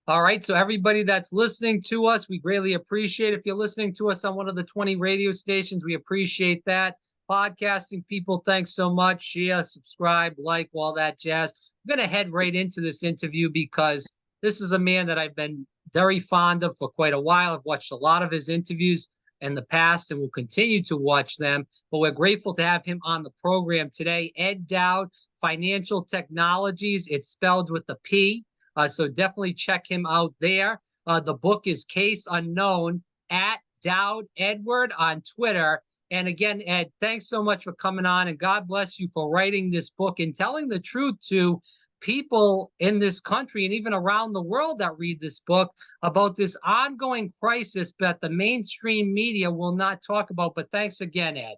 All right. So everybody that's listening to us, we greatly appreciate. If you're listening to us on one of the 20 radio stations, we appreciate that. Podcasting people, thanks so much. Share, subscribe, like, all that jazz. I'm going to head right into this interview because this is a man that I've been very fond of for quite a while. I've watched a lot of his interviews in the past and will continue to watch them. But we're grateful to have him on the program today. Ed Dowd, Financial Technologies. It's spelled with a P. So definitely check him out there. The book is Case Unknown at Dowd Edward on Twitter. And again, Ed, thanks so much for coming on, and God bless you for writing this book and telling the truth to people in this country and even around the world that read this book about this ongoing crisis that the mainstream media will not talk about. But thanks again, Ed.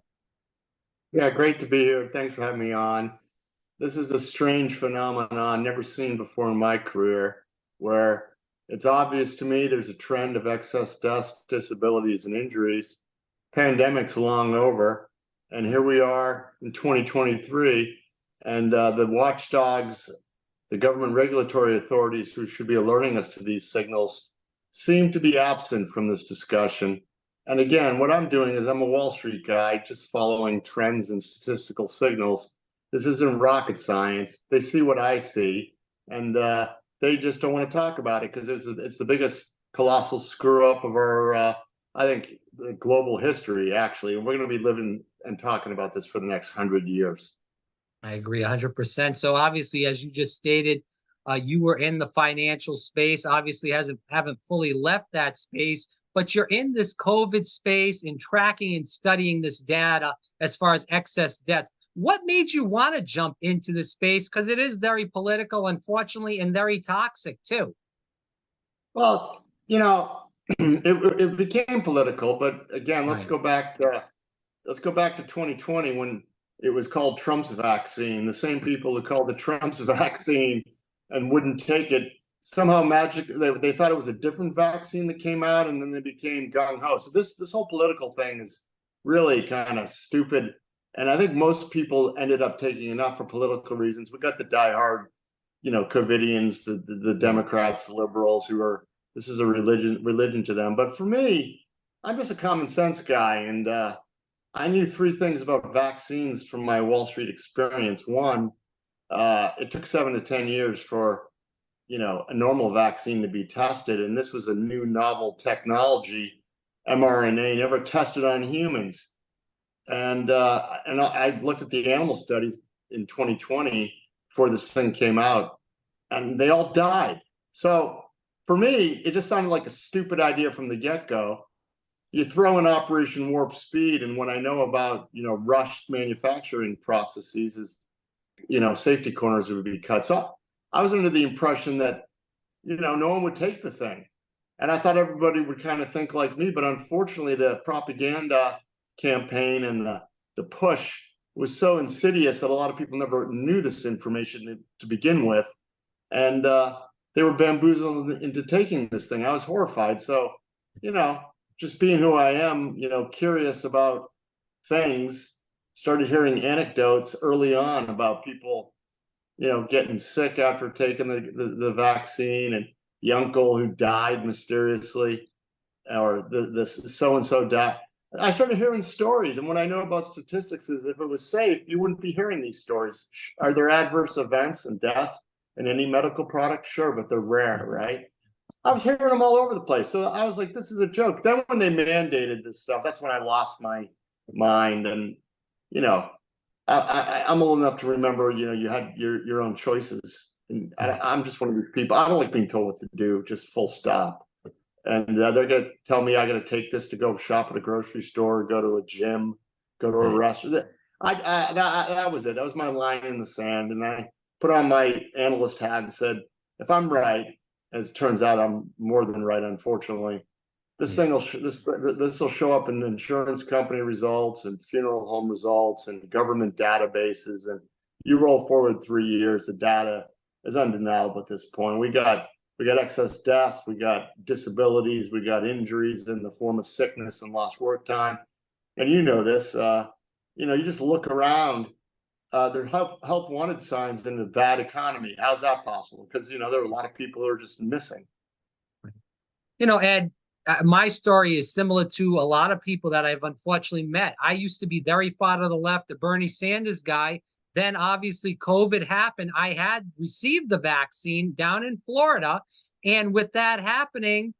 Yeah, great to be here. Thanks for having me on. This is a strange phenomenon never seen before in my career, where it's obvious to me there's a trend of excess deaths, disabilities, and injuries. Pandemic's long over, and here we are in 2023, and the watchdogs, the government regulatory authorities who should be alerting us to these signals, seem to be absent from this discussion. And again, what I'm doing is I'm a Wall Street guy, just following trends and statistical signals. This isn't rocket science. They see what I see, and they just don't want to talk about it because it's the biggest colossal screw up of our, I think, the global history, actually. And we're going to be living and talking about this for the next 100 years. I agree 100%. So obviously, as you just stated, you were in the financial space. Obviously, haven't fully left that space, but you're in this COVID space in tracking and studying this data as far as excess deaths. What made you want to jump into this space? Because it is very political, unfortunately, and very toxic too. Well, it became political, but again, let's go back to 2020 when it was called Trump's vaccine. The same people who called it Trump's vaccine and wouldn't take it, somehow they thought it was a different vaccine that came out, and then they became gung-ho. So this whole political thing is really kind of stupid. And I think most people ended up taking enough for political reasons. We got the diehard, COVIDians, the Democrats, the liberals, this is a religion to them. But for me, I'm just a common sense guy, and I knew three things about vaccines from my Wall Street experience. One, it took 7 to 10 years for a normal vaccine to be tested, and this was a new novel technology, mRNA, never tested on humans. And I looked at the animal studies in 2020 before this thing came out, and they all died. So for me, it just sounded like a stupid idea from the get-go. You throw in Operation Warp Speed, and what I know about rushed manufacturing processes is safety corners would be cut. So I was under the impression that no one would take the thing, and I thought everybody would kind of think like me. But unfortunately, the propaganda campaign and the push was so insidious that a lot of people never knew this information to begin with, and they were bamboozled into taking this thing. I was horrified. So just being who I am, curious about things, started hearing anecdotes early on about people, getting sick after taking the vaccine, and the uncle who died mysteriously, or the so-and-so died. I started hearing stories, and what I know about statistics is if it was safe, you wouldn't be hearing these stories. Are there adverse events and deaths in any medical product? Sure, but they're rare, right? I was hearing them all over the place. So I was like, this is a joke. Then when they mandated this stuff, that's when I lost my mind. And, I'm old enough to remember, you had your own choices. And I'm just one of these people. I don't like being told what to do, just full stop. And they're going to tell me I got to take this to go shop at a grocery store, go to a gym, go to a restaurant. That was it. That was my line in the sand. And I put on my analyst hat and said, if I'm right, as it turns out, I'm more than right, unfortunately, this thing will show up in insurance company results and funeral home results and government databases. And you roll forward 3 years, the data is undeniable at this point. We got excess deaths, we got disabilities, we got injuries in the form of sickness and lost work time. And this, you just look around. There are help wanted signs in the bad economy. How's that possible? Because there are a lot of people who are just missing. Ed, my story is similar to a lot of people that I've unfortunately met. I used to be very far to the left, the Bernie Sanders guy. Then obviously COVID happened. I had received the vaccine down in Florida. And with that happening,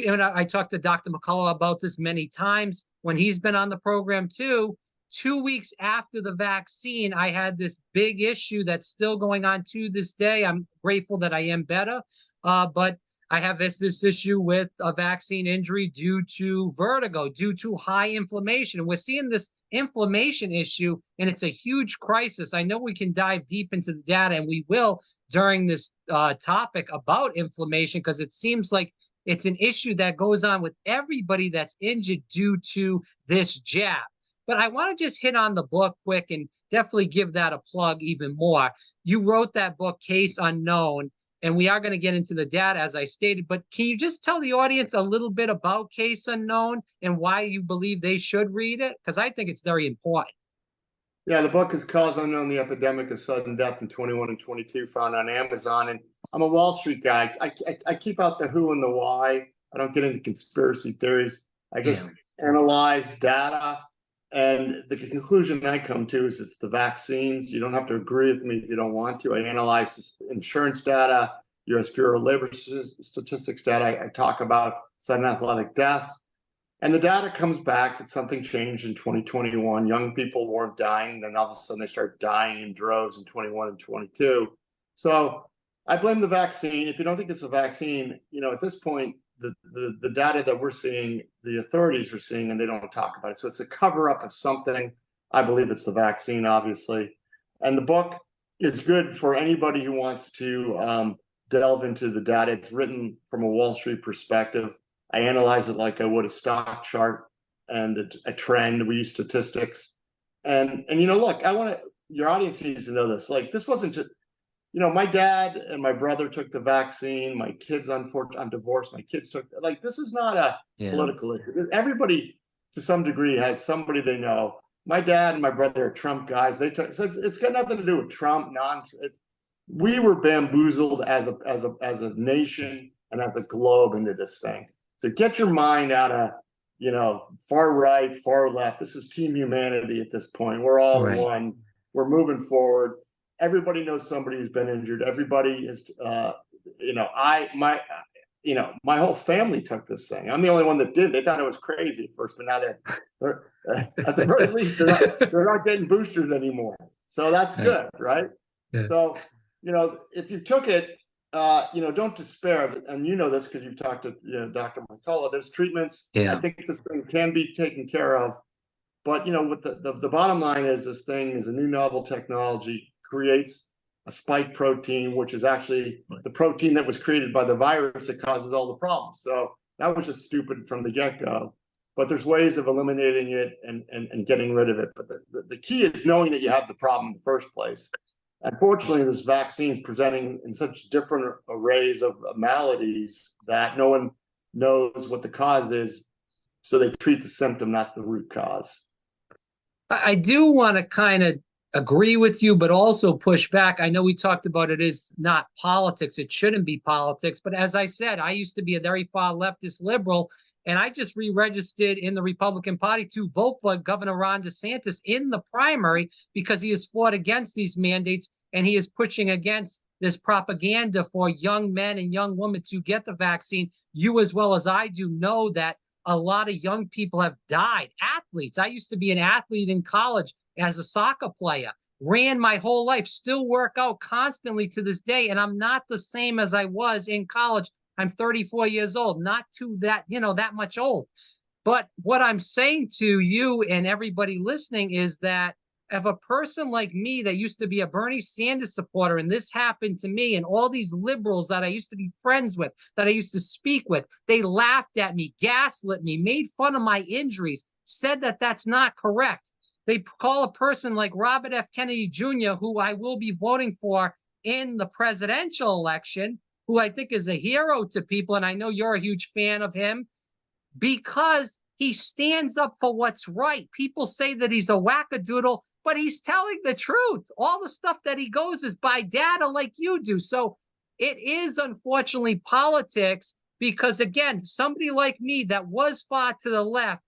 and I talked to Dr. McCullough about this many times when he's been on the program too. 2 weeks after the vaccine, I had this big issue that's still going on to this day. I'm grateful that I am better, but I have this issue with a vaccine injury due to vertigo, due to high inflammation. And we're seeing this inflammation issue, and it's a huge crisis. I know we can dive deep into the data, and we will during this topic about inflammation, because it seems like it's an issue that goes on with everybody that's injured due to this jab. But I want to just hit on the book quick and definitely give that a plug even more. You wrote that book, Case Unknown, and we are going to get into the data, as I stated. But can you just tell the audience a little bit about Case Unknown and why you believe they should read it? Because I think it's very important. Yeah, the book is Cause Unknown, The Epidemic of Sudden Death in 21 and 22, found on Amazon. And I'm a Wall Street guy. I keep out the who and the why. I don't get into conspiracy theories. I just analyze data. And the conclusion I come to is it's the vaccines. You don't have to agree with me if you don't want to. I analyze insurance data, U.S. Bureau of Labor Statistics data. I talk about sudden athletic deaths. And the data comes back that something changed in 2021. Young people weren't dying. Then all of a sudden they start dying in droves in 21 and 22. So I blame the vaccine. If you don't think it's a vaccine, at this point, the data that we're seeing, the authorities are seeing, and they don't talk about it. So it's a cover up of something. I believe it's the vaccine, obviously. And the book is good for anybody who wants to delve into the data. It's written from a Wall Street perspective. I analyze it like I would a stock chart and a trend. We use statistics. And look, your audience needs to know this. Like, this wasn't just, my dad and my brother took the vaccine. My kids, unfortunately, I'm divorced. My kids took, this is not a political issue. Everybody, to some degree, has somebody they know. My dad and my brother are Trump guys. They took, so it's got nothing to do with Trump. We were bamboozled as a nation and as a globe into this thing. So get your mind out of, far right, far left. This is team humanity at this point. We're all one. We're moving forward. Everybody knows somebody who's been injured. Everybody is, my whole family took this thing. I'm the only one that did. They thought it was crazy at first, but now they're at the very least, they're not getting boosters anymore. So that's good, right? Yeah. So, if you took it, don't despair. And this because you've talked to Dr. McCullough. There's treatments. Yeah. I think this thing can be taken care of. But what the bottom line is, this thing is a new novel technology, creates a spike protein, which is actually the protein that was created by the virus that causes all the problems. So that was just stupid from the get-go. But there's ways of eliminating it and getting rid of it. But the key is knowing that you have the problem in the first place. Unfortunately, this vaccine is presenting in such different arrays of maladies that no one knows what the cause is. So they treat the symptom, not the root cause. I do want to kind of agree with you, but also push back. I know we talked about it is not politics. It shouldn't be politics. But as I said, I used to be a very far leftist liberal, and I just re-registered in the Republican Party to vote for Governor Ron DeSantis in the primary because he has fought against these mandates and he is pushing against this propaganda for young men and young women to get the vaccine. You, as well as I do, know that a lot of young people have died. Athletes. I used to be an athlete in college as a soccer player, ran my whole life, still work out constantly to this day. And I'm not the same as I was in college. I'm 34 years old, not too that much old. But what I'm saying to you and everybody listening is that if a person like me that used to be a Bernie Sanders supporter, and this happened to me, and all these liberals that I used to be friends with, that I used to speak with, they laughed at me, gaslit me, made fun of my injuries, said that that's not correct. They call a person like Robert F. Kennedy Jr., who I will be voting for in the presidential election, who I think is a hero to people, and I know you're a huge fan of him, because he stands up for what's right. People say that he's a wackadoodle, but he's telling the truth. All the stuff that he goes is by data like you do. So it is, unfortunately, politics. because again, somebody like me that was far to the left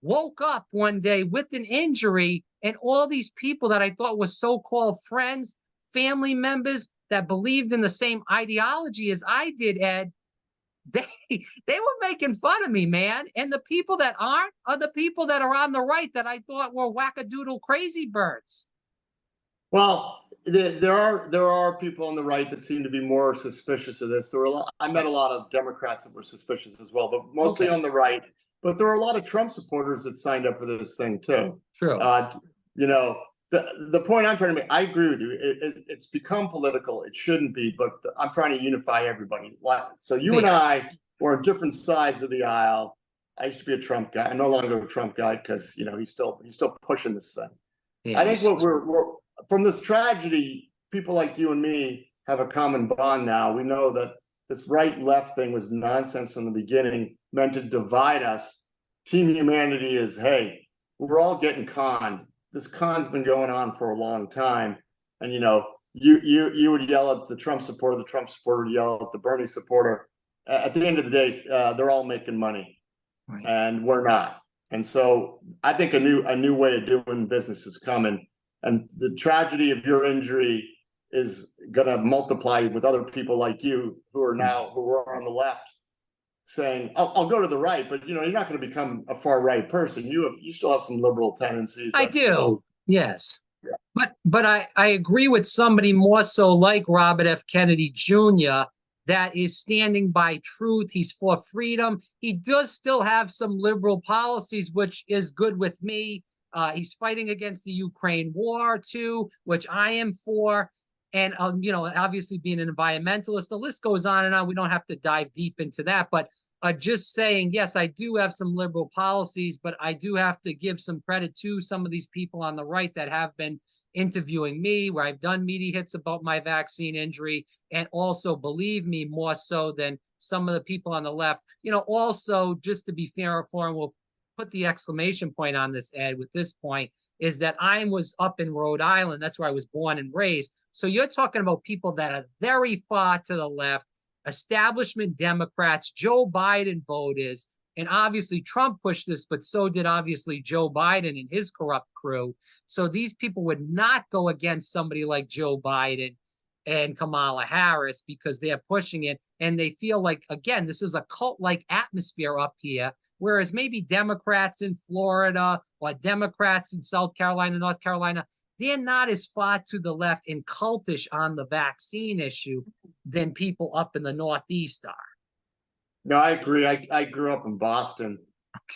woke up one day with an injury, and all these people that I thought were so-called friends, family members that believed in the same ideology as I did, Ed, they they were making fun of me, man. And the people that aren't are the people that are on the right that I thought were wackadoodle crazy birds. Well, there are people on the right that seem to be more suspicious of this. I met a lot of Democrats that were suspicious as well, but mostly on the right. But there are a lot of Trump supporters that signed up for this thing too. True. You know, the point I'm trying to make, I agree with you. It's become political. It shouldn't be, but I'm trying to unify everybody. So you and I were on different sides of the aisle. I used to be a Trump guy. I'm no longer a Trump guy because he's still pushing this thing. Yeah, I think what we're from this tragedy, people like you and me have a common bond now. We know that this right-left thing was nonsense from the beginning, meant to divide us. Team humanity is, hey, we're all getting conned. This con's been going on for a long time. And, you would yell at the Trump supporter would yell at the Bernie supporter. At the end of the day, they're all making money, right, and we're not. And so I think a new way of doing business is coming. And the tragedy of your injury is going to multiply with other people like you who are on the left saying, I'll go to the right, but you're not going to become a far right person. You still have some liberal tendencies. I do. Yes. Yeah. But I agree with somebody more so like Robert F. Kennedy Jr. that is standing by truth. He's for freedom. He does still have some liberal policies, which is good with me. He's fighting against the Ukraine war too, which I am for. And, obviously being an environmentalist, the list goes on and on. We don't have to dive deep into that, but just saying, yes, I do have some liberal policies, but I do have to give some credit to some of these people on the right that have been interviewing me, where I've done media hits about my vaccine injury, and also believe me more so than some of the people on the left. Also, just to be fair for him, we'll put the exclamation point on this, Ed, with this point, is that I was up in Rhode Island. That's where I was born and raised. So you're talking about people that are very far to the left, establishment Democrats, Joe Biden voters, and obviously Trump pushed this, but so did obviously Joe Biden and his corrupt crew. So these people would not go against somebody like Joe Biden and Kamala Harris because they're pushing it. And they feel like, again, this is a cult-like atmosphere up here, whereas maybe Democrats in Florida or Democrats in South Carolina, North Carolina, they're not as far to the left and cultish on the vaccine issue than people up in the Northeast are. No, I agree. I grew up in Boston,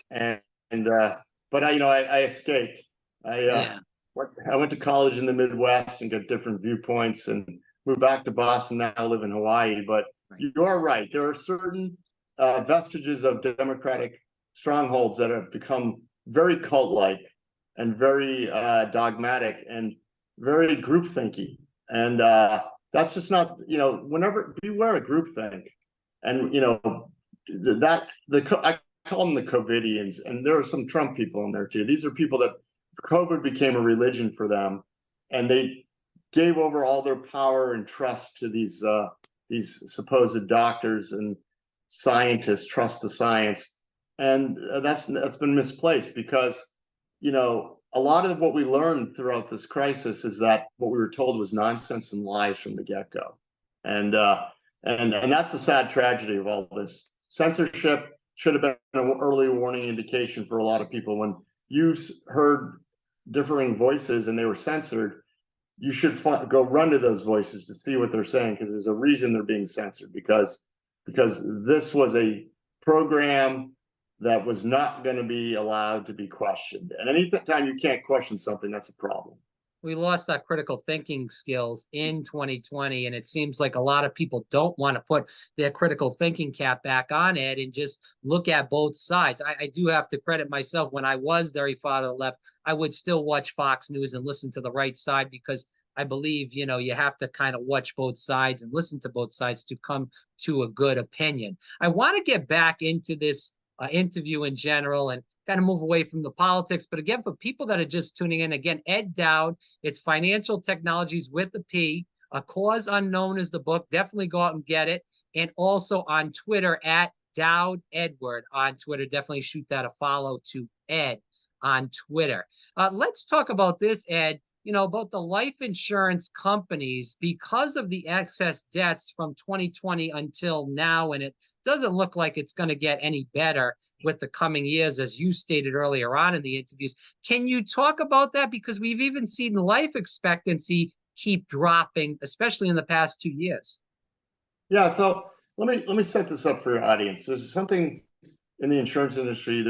but I escaped. I went to college in the Midwest and got different viewpoints and moved back to Boston. Now I live in Hawaii. But you are right. There are certain vestiges of Democratic strongholds that have become very cult-like and very dogmatic and very groupthinky. And that's just not, whenever beware of groupthink. And, I call them the COVIDians, and there are some Trump people in there too. These are people that COVID became a religion for them, and they gave over all their power and trust to these supposed doctors and scientists, trust the science. And that's been misplaced because, a lot of what we learned throughout this crisis is that what we were told was nonsense and lies from the get-go. And that's the sad tragedy of all this. Censorship should have been an early warning indication for a lot of people. When you heard differing voices and they were censored, you should go run to those voices to see what they're saying, because there's a reason they're being censored, because this was a program that was not going to be allowed to be questioned. And anytime you can't question something, that's a problem. We lost our critical thinking skills in 2020, and it seems like a lot of people don't want to put their critical thinking cap back on it and just look at both sides. I do have to credit myself. When I was very far to the left, I would still watch Fox News and listen to the right side, because I believe, you have to kind of watch both sides and listen to both sides to come to a good opinion. I want to get back into this interview in general and kind of move away from the politics. But again, for people that are just tuning in, again, Ed Dowd, it's Financial Technologies with a P. A Cause Unknown is the book. Definitely go out and get it. And also on Twitter at Dowd Edward on Twitter. Definitely shoot that a follow to Ed on Twitter. Let's talk about this, Ed. About the life insurance companies because of the excess deaths from 2020 until now, and it doesn't look like it's going to get any better with the coming years, as you stated earlier on in the interviews. Can you talk about that? Because we've even seen life expectancy keep dropping, especially in the past 2 years. Yeah, so let me set this up for your audience. There's something in the insurance industry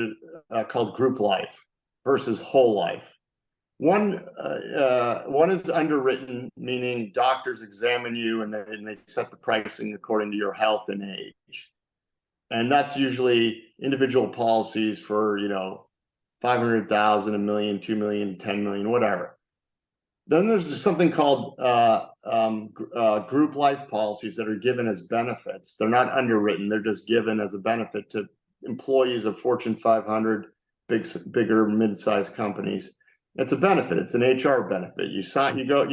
that called group life versus whole life. One is underwritten, meaning doctors examine you and they set the pricing according to your health and age. And that's usually individual policies for, 500,000, a million, 2 million, 10 million, whatever. Then there's something called group life policies that are given as benefits. They're not underwritten. They're just given as a benefit to employees of Fortune 500, bigger mid-sized companies. It's a benefit. It's an HR benefit. You go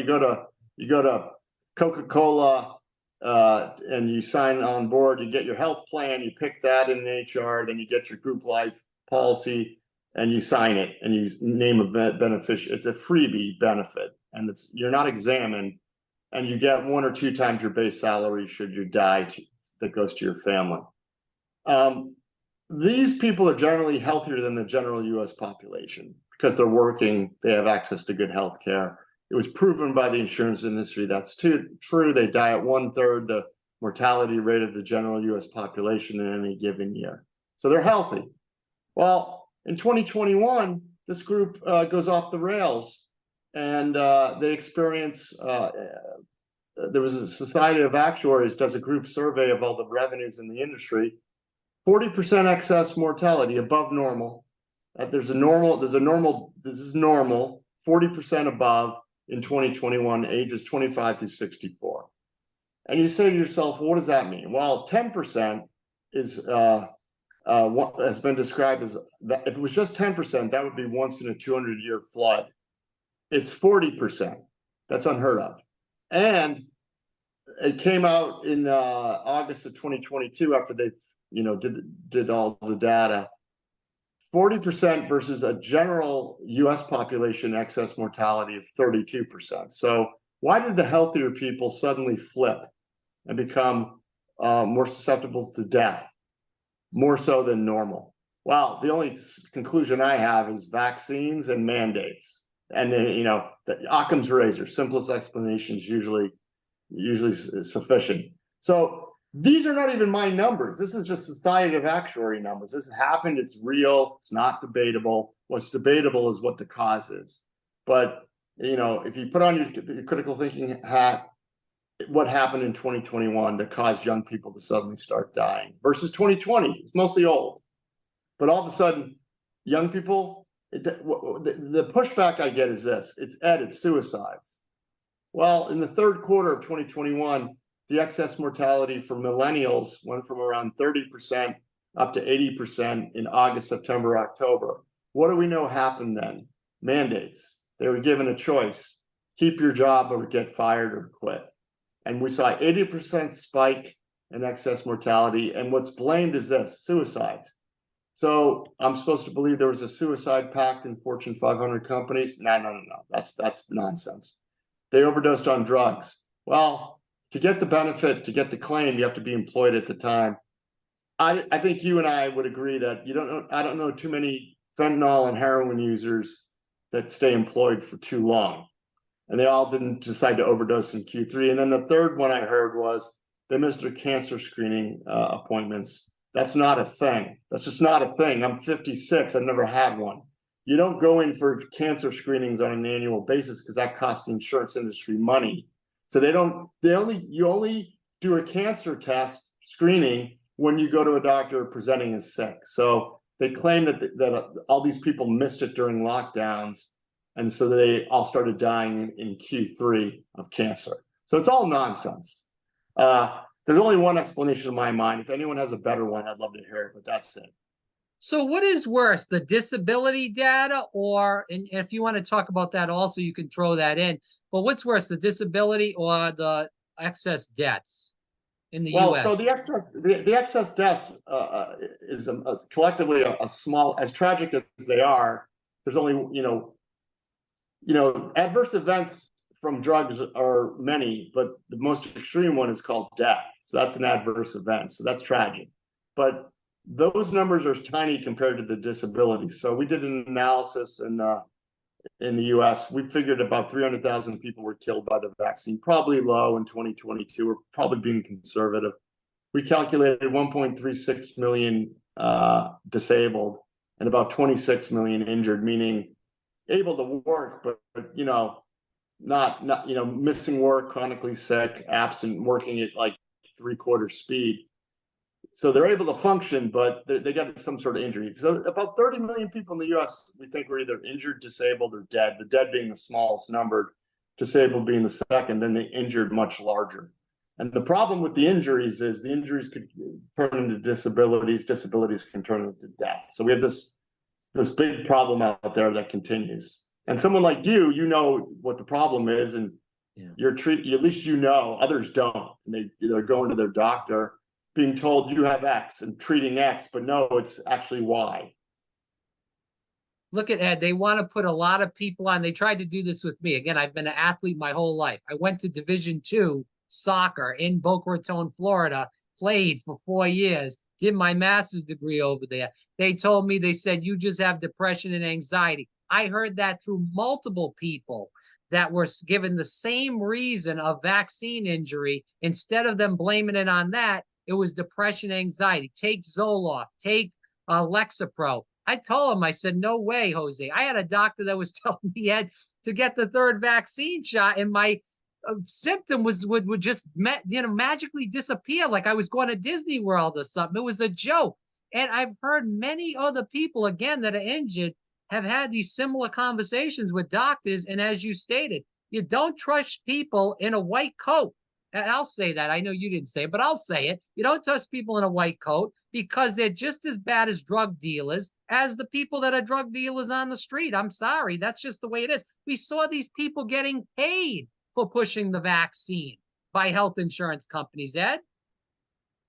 to Coca-Cola and you sign on board. You get your health plan. You pick that in HR. Then you get your group life policy and you sign it and you name a beneficiary. It's a freebie benefit, and you're not examined, and you get 1 or 2 times your base salary should you die. That goes to your family. These people are generally healthier than the general U.S. population because they're working, they have access to good health care. It was proven by the insurance industry that's true. They die at 1/3 the mortality rate of the general U.S. population in any given year. So they're healthy. Well, in 2021, this group goes off the rails, and they experience, there was a Society of Actuaries does a group survey of all the revenues in the industry. 40% excess mortality above normal. This is normal, 40% above in 2021, ages 25 through 64. And you say to yourself, well, what does that mean? Well, 10% is what has been described as, that if it was just 10%, that would be once in a 200-year flood. It's 40%. That's unheard of. And it came out in August of 2022 after they did all the data. 40% versus a general US population excess mortality of 32%. So why did the healthier people suddenly flip and become more susceptible to death, more so than normal? Well, the only conclusion I have is vaccines and mandates. And the Occam's razor, simplest explanation is usually sufficient. So these are not even my numbers. This is just Society of Actuary numbers. This happened. It's real. It's not debatable. What's debatable is what the cause is. But, if you put on your critical thinking hat, what happened in 2021 that caused young people to suddenly start dying versus 2020, it's mostly old. But all of a sudden, young people, the pushback I get is this. It's suicides. Well, in the third quarter of 2021, the excess mortality for millennials went from around 30% up to 80% in August, September, October. What do we know happened then? Mandates. They were given a choice: keep your job or get fired or quit. And we saw 80% spike in excess mortality. And what's blamed is this: suicides. So I'm supposed to believe there was a suicide pact in Fortune 500 companies? No. That's nonsense. They overdosed on drugs. Well, to get the benefit, to get the claim, you have to be employed at the time. I think you and I would agree that I don't know too many fentanyl and heroin users that stay employed for too long. And they all didn't decide to overdose in Q3. And then the third one I heard was they missed their cancer screening appointments. That's not a thing. That's just not a thing. I'm 56. I've never had one. You don't go in for cancer screenings on an annual basis because that costs the insurance industry money. So you only do a cancer test screening when you go to a doctor presenting as sick. So they claim that all these people missed it during lockdowns, and so they all started dying in Q3 of cancer. So it's all nonsense. There's only one explanation in my mind. If anyone has a better one, I'd love to hear it, but that's it. So what is worse, the disability data, or, and if you want to talk about that also, you can throw that in. But what's worse, the disability or the excess deaths in the Well, so US? the excess deaths is collectively a small, as tragic as they are. There's only adverse events from drugs are many, but the most extreme one is called death. So that's an adverse event. So that's tragic. But those numbers are tiny compared to the disability. So we did an analysis in the US. We figured about 300,000 people were killed by the vaccine, probably low in 2022. We're probably being conservative. We calculated 1.36 million disabled and about 26 million injured, meaning able to work, but not missing work, chronically sick, absent, working at like 3/4 speed. So they're able to function, but they got some sort of injury. So about 30 million people in the US, we think, were either injured, disabled, or dead. The dead being the smallest numbered, disabled being the second, and the injured much larger. And the problem with the injuries is the injuries could turn into disabilities. Disabilities can turn into death. So we have this big problem out there that continues. And someone like you know what the problem is, and you're treated. At least others don't. And they're going to their doctor, being told you have X and treating X, but no, it's actually Y. Look at Ed. They want to put a lot of people on. They tried to do this with me. Again, I've been an athlete my whole life. I went to Division II soccer in Boca Raton, Florida, played for 4 years, did my master's degree over there. They told me, they said, you just have depression and anxiety. I heard that through multiple people that were given the same reason of vaccine injury. Instead of them blaming it on that, it was depression, anxiety. Take Zoloft, take Lexapro. I told him, I said, no way, Jose. I had a doctor that was telling me he had to get the third vaccine shot, and my symptom would just magically disappear, like I was going to Disney World or something. It was a joke. And I've heard many other people, again, that are injured have had these similar conversations with doctors. And as you stated, you don't trust people in a white coat. I'll say that. I know you didn't say it, but I'll say it. You don't trust people in a white coat because they're just as bad as drug dealers as the people that are drug dealers on the street. I'm sorry. That's just the way it is. We saw these people getting paid for pushing the vaccine by health insurance companies, Ed.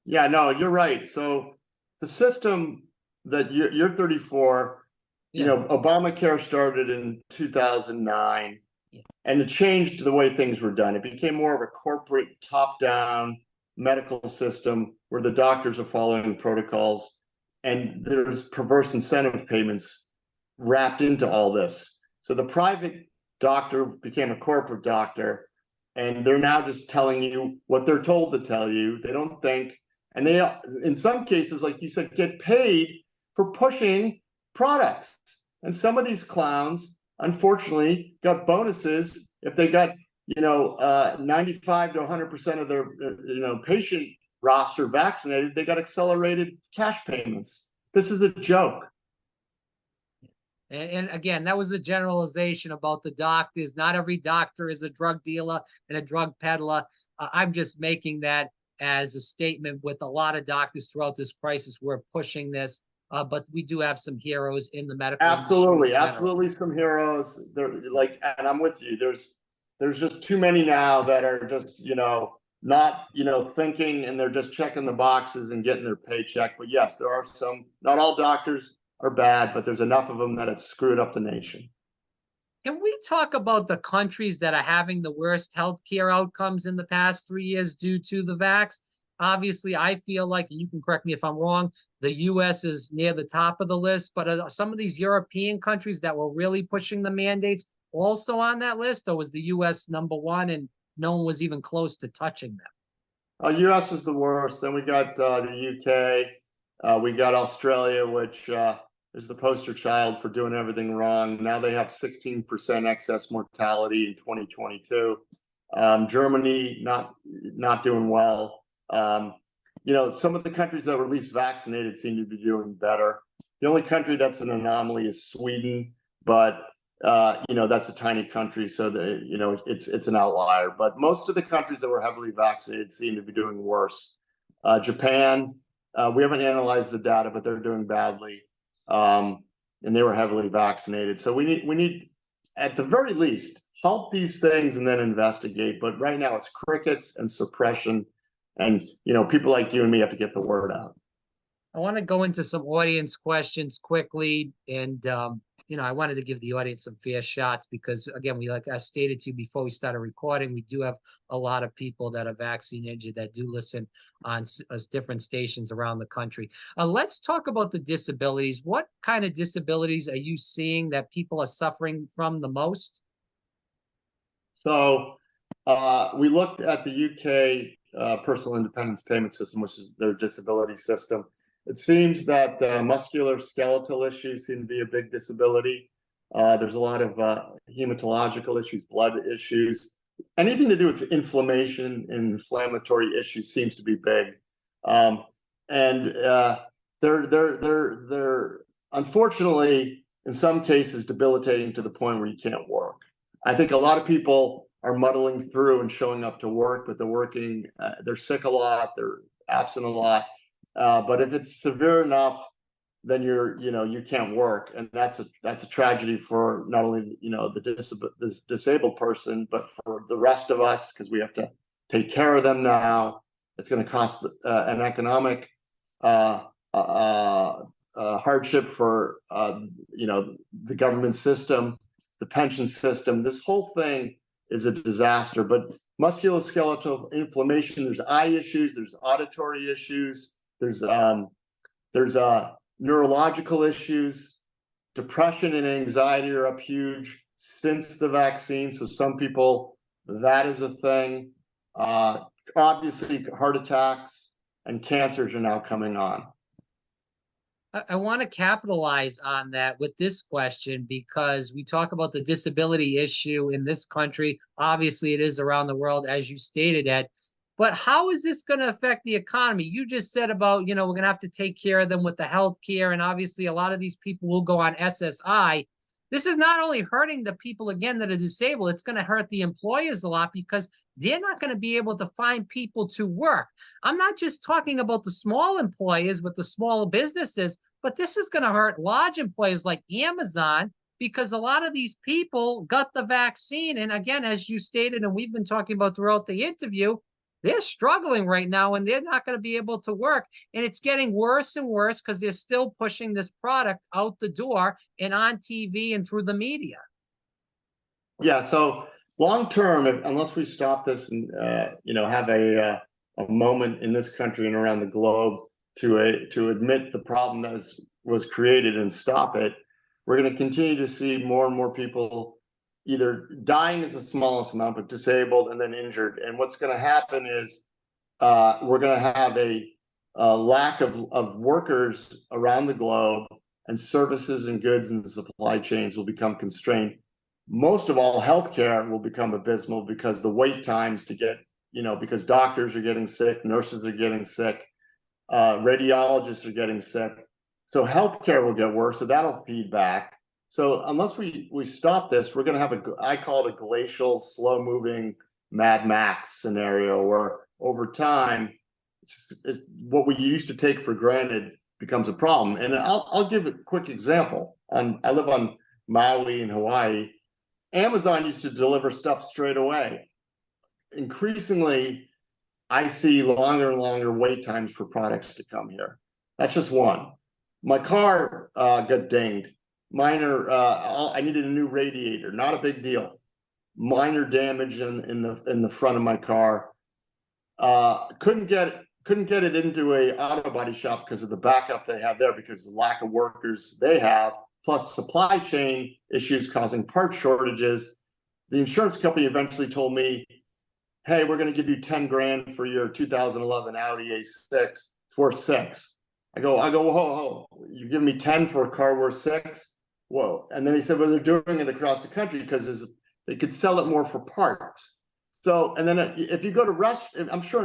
Yeah, no, you're right. So the system that you're 34, Obamacare started in 2009. And it changed the way things were done. It became more of a corporate top-down medical system where the doctors are following protocols, and there's perverse incentive payments wrapped into all this. So the private doctor became a corporate doctor, and they're now just telling you what they're told to tell you. They don't think, and they, in some cases, like you said, get paid for pushing products. And some of these clowns, unfortunately, got bonuses if they got 95 to 100% of their patient roster vaccinated. They got accelerated cash payments. This is a joke. And again, that was a generalization about the doctors. Not every doctor is a drug dealer and a drug peddler. I'm just making that as a statement. With a lot of doctors throughout this crisis, we're pushing this. But we do have some heroes in the medical industry. Absolutely, some heroes. And I'm with you. There's just too many now that are just not thinking, and they're just checking the boxes and getting their paycheck. But yes, there are some. Not all doctors are bad, but there's enough of them that it's screwed up the nation. Can we talk about the countries that are having the worst healthcare outcomes in the past 3 years due to the vax? Obviously, I feel like, and you can correct me if I'm wrong, the U.S. is near the top of the list, but some of these European countries that were really pushing the mandates also on that list, or was the U.S. number one and no one was even close to touching them? U.S. was the worst. Then we got the U.K. We got Australia, which is the poster child for doing everything wrong. Now they have 16% excess mortality in 2022. Germany not doing well. Some of the countries that were least vaccinated seem to be doing better. The only country that's an anomaly is Sweden, but that's a tiny country, so it's an outlier. But most of the countries that were heavily vaccinated seem to be doing worse. Japan, we haven't analyzed the data, but they're doing badly. and they were heavily vaccinated. So we need at the very least help these things and then investigate. But right now it's crickets and suppression, and people like you and me have to get the word out. I want to go into some audience questions quickly, and I wanted to give the audience some fair shots because, again, like I stated to you before we started recording, we do have a lot of people that are vaccine injured that do listen on different stations around the country. Let's talk about the disabilities. What kind of disabilities are you seeing that people are suffering from the most? So we looked at the UK personal independence payment system, which is their disability system. It seems that musculoskeletal issues seem to be a big disability. There's a lot of hematological issues, blood issues. Anything to do with inflammation and inflammatory issues seems to be big. And they're unfortunately, in some cases, debilitating to the point where you can't work. I think a lot of people are muddling through and showing up to work, but they're sick a lot, they're absent a lot. But if it's severe enough, then you can't work, and that's a tragedy for not only the disabled person, but for the rest of us, because we have to take care of them now. It's going to cost an economic hardship for the government system, the pension system. This whole thing is a disaster. But musculoskeletal inflammation, there's eye issues, there's auditory issues. There's neurological issues. Depression and anxiety are up huge since the vaccine. So some people, that is a thing. Obviously, heart attacks and cancers are now coming on. I want to capitalize on that with this question because we talk about the disability issue in this country. Obviously, it is around the world, as you stated, Ed. But how is this going to affect the economy? You just said about, we're going to have to take care of them with the health care. And obviously, a lot of these people will go on SSI. This is not only hurting the people, again, that are disabled, it's going to hurt the employers a lot because they're not going to be able to find people to work. I'm not just talking about the small employers with the small businesses, but this is going to hurt large employers like Amazon because a lot of these people got the vaccine. And again, as you stated, and we've been talking about throughout the interview, they're struggling right now and they're not going to be able to work. And it's getting worse and worse because they're still pushing this product out the door and on TV and through the media. Yeah. So long term, unless we stop this and have a moment in this country and around the globe to admit the problem that was created and stop it, we're going to continue to see more and more people either dying is the smallest amount, but disabled and then injured. And what's going to happen is we're going to have a lack of workers around the globe, and services and goods and the supply chains will become constrained. Most of all, healthcare will become abysmal because the wait times to get, because doctors are getting sick, nurses are getting sick, radiologists are getting sick. So healthcare will get worse. So that'll feed back. So unless we stop this, we're going to have I call it a glacial, slow-moving Mad Max scenario where over time, what we used to take for granted becomes a problem. And I'll give a quick example. I live on Maui in Hawaii. Amazon used to deliver stuff straight away. Increasingly, I see longer and longer wait times for products to come here. That's just one. My car got dinged. Minor, I needed a new radiator, not a big deal. Minor damage in the front of my car. Couldn't get it into a auto body shop because of the backup they have there, because of the lack of workers they have, plus supply chain issues causing part shortages. The insurance company eventually told me, "Hey, we're going to give you 10 grand for your 2011 Audi A6. It's worth 6." I go, whoa, you give me 10 for a car worth 6? Whoa. And then he said, well, they're doing it across the country because they could sell it more for parts. So, and then if you go to I'm sure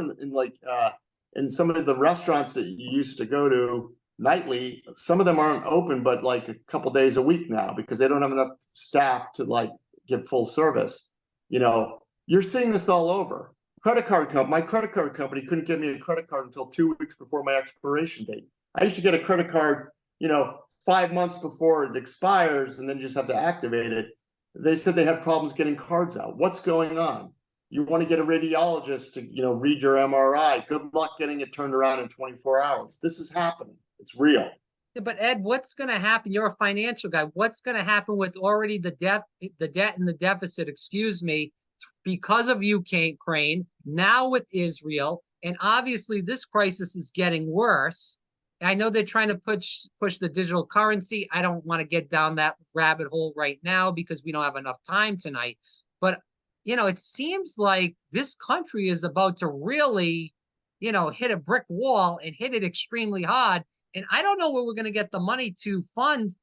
in some of the restaurants that you used to go to nightly, some of them aren't open, but like a couple days a week now because they don't have enough staff to give full service. You're seeing this all over. My credit card company couldn't give me a credit card until 2 weeks before my expiration date. I used to get a credit card, 5 months before it expires and then just have to activate it. They said they had problems getting cards out. What's going on? You want to get a radiologist to, read your MRI. Good luck getting it turned around in 24 hours. This is happening. It's real. Yeah, but Ed, what's going to happen? You're a financial guy. What's going to happen with already the debt and the deficit, excuse me, because of Ukraine, now with Israel, and obviously this crisis is getting worse. I know they're trying to push the digital currency. I don't want to get down that rabbit hole right now because we don't have enough time tonight. But it seems like this country is about to really, hit a brick wall and hit it extremely hard. And I don't know where we're going to get the money to fund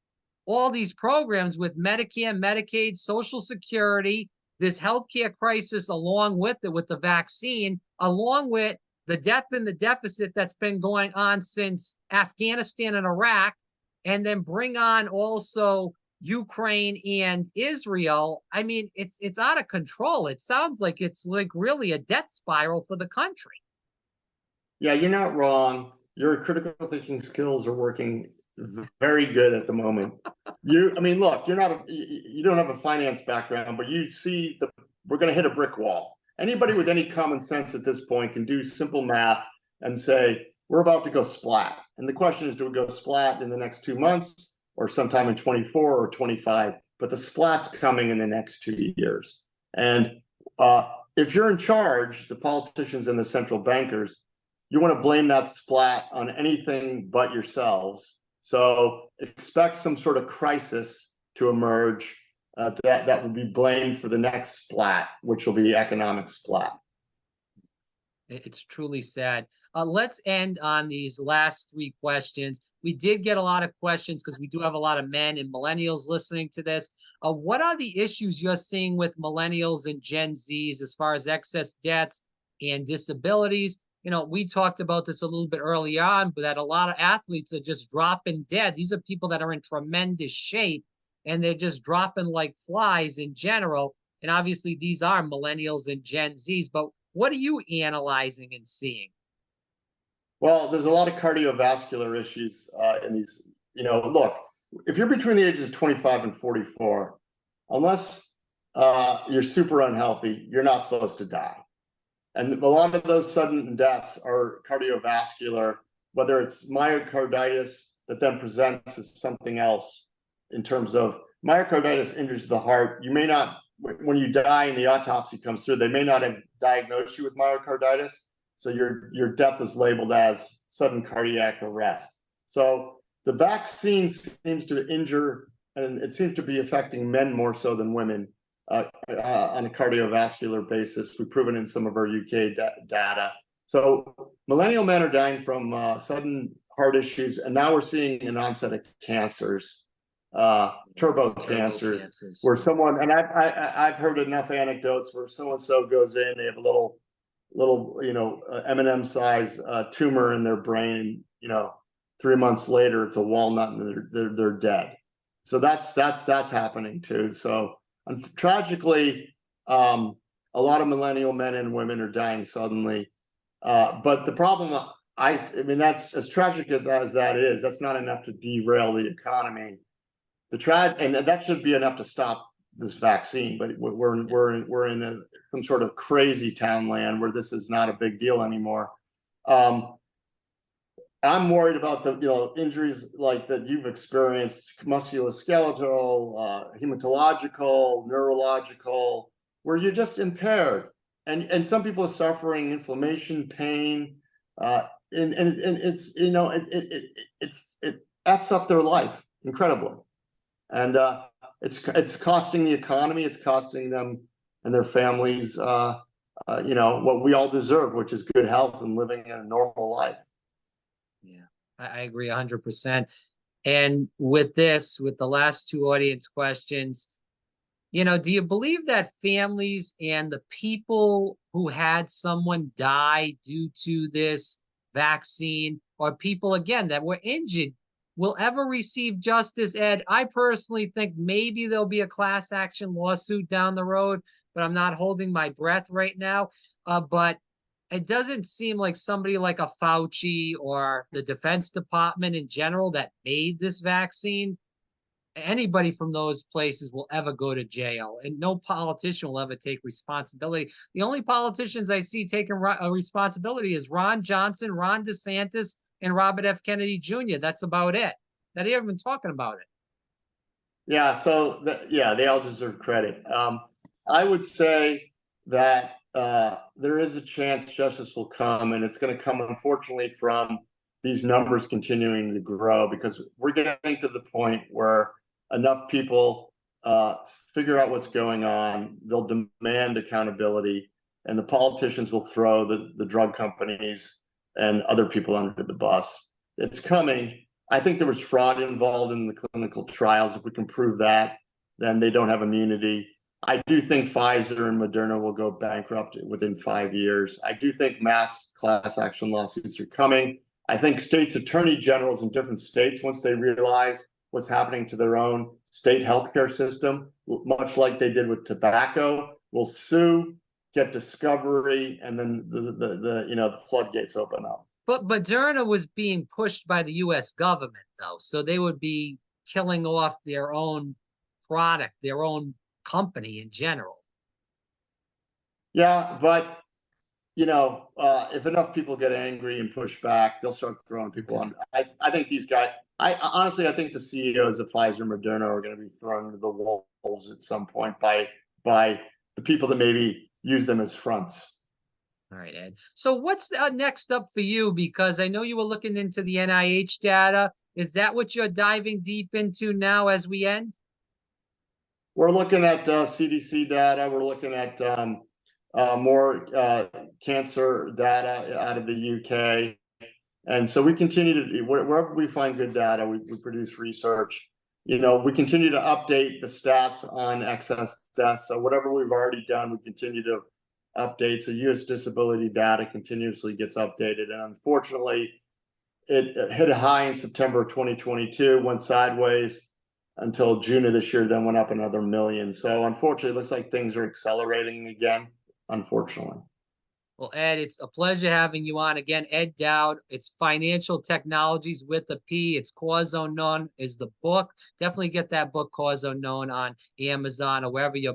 all these programs with Medicare, Medicaid, Social Security, this healthcare crisis, along with it, with the vaccine, along with the debt and the deficit that's been going on since Afghanistan and Iraq, and then bring on also Ukraine and Israel. I mean, it's out of control. It sounds like it's like really a debt spiral for the country. Yeah, you're not wrong. Your critical thinking skills are working very good at the moment. Look, you don't have a finance background, but you see we're going to hit a brick wall. Anybody with any common sense at this point can do simple math and say, we're about to go splat. And the question is, do we go splat in the next 2 months or sometime in 24 or 25? But the splat's coming in the next 2 years. And if you're in charge, the politicians and the central bankers, you want to blame that splat on anything but yourselves. So expect some sort of crisis to emerge that will be blamed for the next splat, which will be the economic splat. It's truly sad. Let's end on these last 3 questions. We did get a lot of questions because we do have a lot of men and millennials listening to this. What are the issues you're seeing with millennials and Gen Zs as far as excess debts and disabilities? We talked about this a little bit early on, but that a lot of athletes are just dropping dead. These are people that are in tremendous shape, and they're just dropping like flies in general. And obviously, these are millennials and Gen Zs. But what are you analyzing and seeing? Well, there's a lot of cardiovascular issues in these. Look, if you're between the ages of 25 and 44, unless you're super unhealthy, you're not supposed to die. And a lot of those sudden deaths are cardiovascular, whether it's myocarditis that then presents as something else. In terms of myocarditis injures the heart, you may not, when you die and the autopsy comes through, they may not have diagnosed you with myocarditis. So your death is labeled as sudden cardiac arrest. So the vaccine seems to injure, and it seems to be affecting men more so than women on a cardiovascular basis. We've proven in some of our UK data. So millennial men are dying from sudden heart issues, and now we're seeing an onset of cancers. Turbo cancer, where someone, and I've heard enough anecdotes where so-and-so goes in, they have a little M&M size tumor in their brain, 3 months later it's a walnut and they're dead. So that's happening too. So tragically, a lot of millennial men and women are dying suddenly. But the problem, that's as tragic as that is, that's not enough to derail the economy. And that should be enough to stop this vaccine, but we're in some sort of crazy town land where this is not a big deal anymore. I'm worried about the injuries like that you've experienced, musculoskeletal, hematological, neurological, where you're just impaired, and some people are suffering inflammation, pain, and it's it F's up their life incredibly. And it's costing the economy. It's costing them and their families, what we all deserve, which is good health and living a normal life. Yeah, I agree 100%. And with the last 2 audience questions, do you believe that families and the people who had someone die due to this vaccine, or people, again, that were injured, will ever receive justice, Ed? I personally think maybe there'll be a class action lawsuit down the road, but I'm not holding my breath right now. But it doesn't seem like somebody like a Fauci or the Defense Department in general that made this vaccine, anybody from those places will ever go to jail, and no politician will ever take responsibility. The only politicians I see taking responsibility is Ron Johnson, Ron DeSantis, and Robert F. Kennedy Jr. That's about it. That they haven't been talking about it. Yeah, so they all deserve credit. I would say that there is a chance justice will come, and it's going to come, unfortunately, from these numbers continuing to grow, because we're getting to the point where enough people figure out what's going on. They'll demand accountability, and the politicians will throw the drug companies and other people under the bus. It's coming. I think there was fraud involved in the clinical trials. If we can prove that, then they don't have immunity. I do think Pfizer and Moderna will go bankrupt within 5 years. I do think mass class action lawsuits are coming. I think states' attorney generals in different states, once they realize what's happening to their own state healthcare system, much like they did with tobacco, will sue, get discovery, and then the floodgates open up. But Moderna was being pushed by the U.S. government, though, so they would be killing off their own product, their own company in general. Yeah, but if enough people get angry and push back, they'll start throwing people on. I think these guys. I honestly, I think the CEOs of Pfizer and Moderna are going to be thrown into the wolves at some point by the people that maybe use them as fronts. All right, Ed. So what's next up for you? Because I know you were looking into the NIH data. Is that what you're diving deep into now as we end? We're looking at CDC data. We're looking at more cancer data out of the UK. And so we continue to do, wherever we find good data, we produce research. We continue to update the stats on excess deaths. So whatever we've already done, we continue to update. So U.S. disability data continuously gets updated. And unfortunately, it hit a high in September of 2022, went sideways until June of this year, then went up another million. So unfortunately, it looks like things are accelerating again, unfortunately. Well, Ed, it's a pleasure having you on again. Ed Dowd, it's Financial Technologies with a P. It's Cause Unknown is the book. Definitely get that book, Cause Unknown, on Amazon or wherever you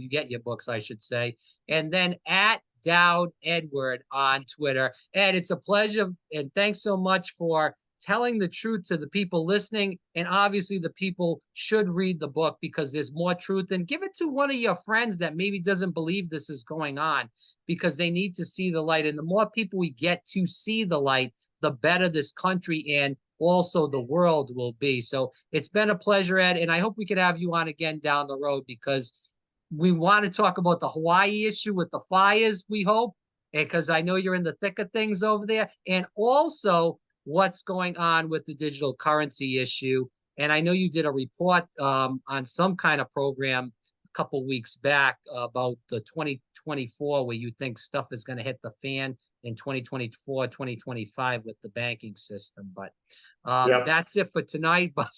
get your books, I should say. And then at Dowd Edward on Twitter. Ed, it's a pleasure, and thanks so much for telling the truth to the people listening. And obviously the people should read the book because there's more truth, and give it to one of your friends that maybe doesn't believe this is going on, because they need to see the light. And the more people we get to see the light, the better this country and also the world will be. So it's been a pleasure, Ed, and I hope we could have you on again down the road, because we want to talk about the Hawaii issue with the fires, we hope, because I know you're in the thick of things over there, and also what's going on with the digital currency issue. And I know you did a report on some kind of program a couple weeks back about the 2024, where you think stuff is going to hit the fan in 2024, 2025 with the banking system. But that's it for tonight. But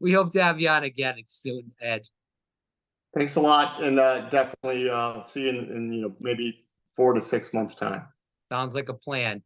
we hope to have you on again soon, Ed. Thanks a lot, and definitely see you in maybe 4 to 6 months' time. Sounds like a plan.